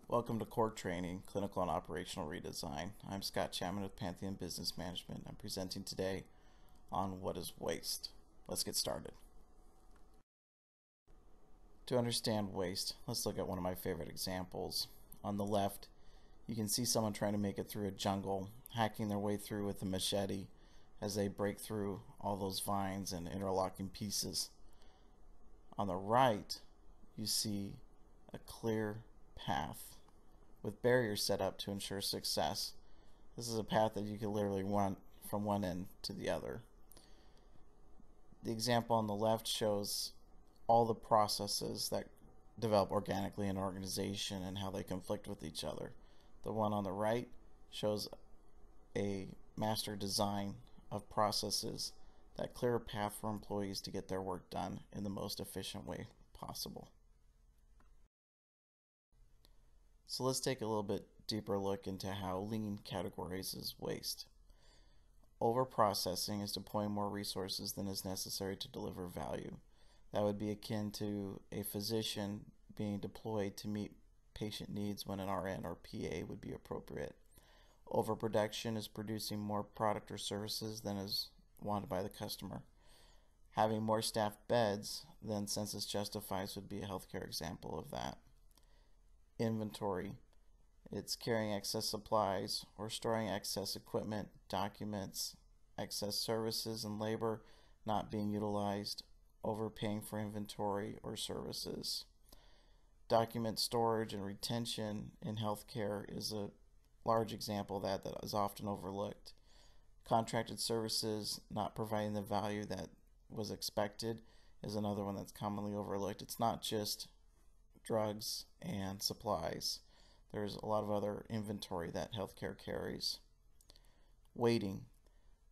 Welcome to Core Training, Clinical and Operational Redesign. I'm Scott Chapman with Pantheon Business Management. I'm presenting today on what is waste. Let's get started. To understand waste, let's look at one of my favorite examples. On the left, you can see someone trying to make it through a jungle, hacking their way through with a machete as they break through all those vines and interlocking pieces. On the right, you see a clear path with barriers set up to ensure success. This is a path that you can literally run from one end to the other. The example on the left shows all the processes that develop organically in an organization and how they conflict with each other. The one on the right shows a master design of processes that clear a path for employees to get their work done in the most efficient way possible. So let's take a little bit deeper look into how Lean categorizes waste. Overprocessing is deploying more resources than is necessary to deliver value. That would be akin to a physician being deployed to meet patient needs when an RN or PA would be appropriate. Overproduction is producing more product or services than is wanted by the customer. Having more staff beds than census justifies would be a healthcare example of that. Inventory. It's carrying excess supplies or storing excess equipment, documents, excess services and labor not being utilized, overpaying for inventory or services. Document storage and retention in healthcare is a large example of that is often overlooked. Contracted services not providing the value that was expected is another one that's commonly overlooked. It's not just drugs and supplies. There's a lot of other inventory that healthcare carries. Waiting.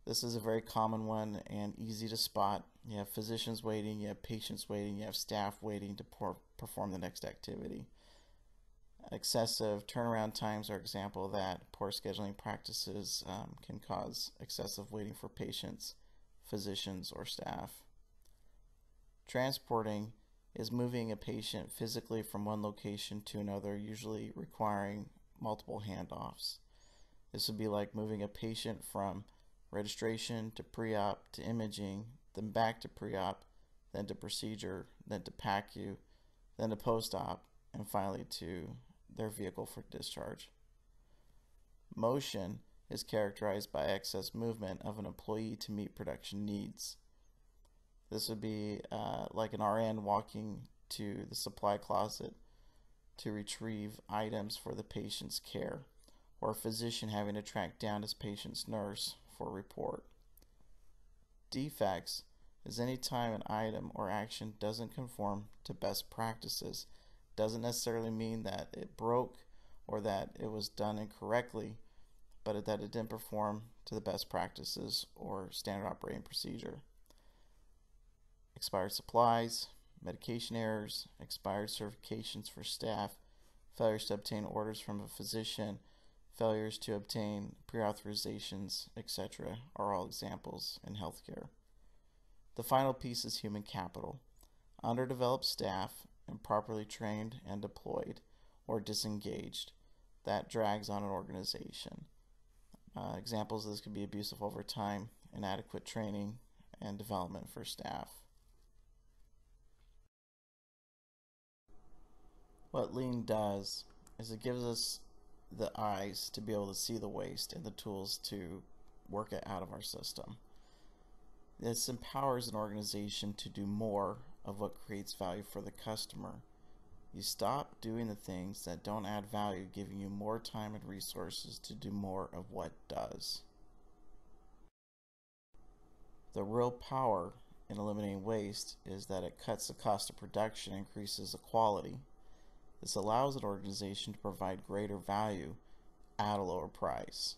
This is a very common one and easy to spot. You have physicians waiting, you have patients waiting, you have staff waiting to perform the next activity. Excessive turnaround times are an example of that. Poor scheduling practices can cause excessive waiting for patients, physicians, or staff. Transporting is moving a patient physically from one location to another, usually requiring multiple handoffs. This would be like moving a patient from registration to pre-op to imaging, then back to pre-op, then to procedure, then to PACU, then to post-op, and finally to their vehicle for discharge. Motion is characterized by excess movement of an employee to meet production needs. This would be like an RN walking to the supply closet to retrieve items for the patient's care, or a physician having to track down his patient's nurse for a report. Defects is any time an item or action doesn't conform to best practices. Doesn't necessarily mean that it broke or that it was done incorrectly, but that it didn't perform to the best practices or standard operating procedure. Expired supplies, medication errors, expired certifications for staff, failures to obtain orders from a physician, failures to obtain pre-authorizations, etc. are all examples in healthcare. The final piece is human capital. Underdeveloped staff, improperly trained and deployed, or disengaged. That drags on an organization. Examples of this could be abusive overtime, inadequate training, and development for staff. What Lean does is it gives us the eyes to be able to see the waste and the tools to work it out of our system. This empowers an organization to do more of what creates value for the customer. You stop doing the things that don't add value, giving you more time and resources to do more of what does. The real power in eliminating waste is that it cuts the cost of production and increases the quality. This allows an organization to provide greater value at a lower price.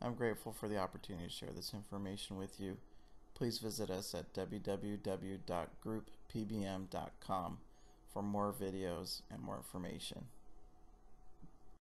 I'm grateful for the opportunity to share this information with you. Please visit us at www.grouppbm.com for more videos and more information.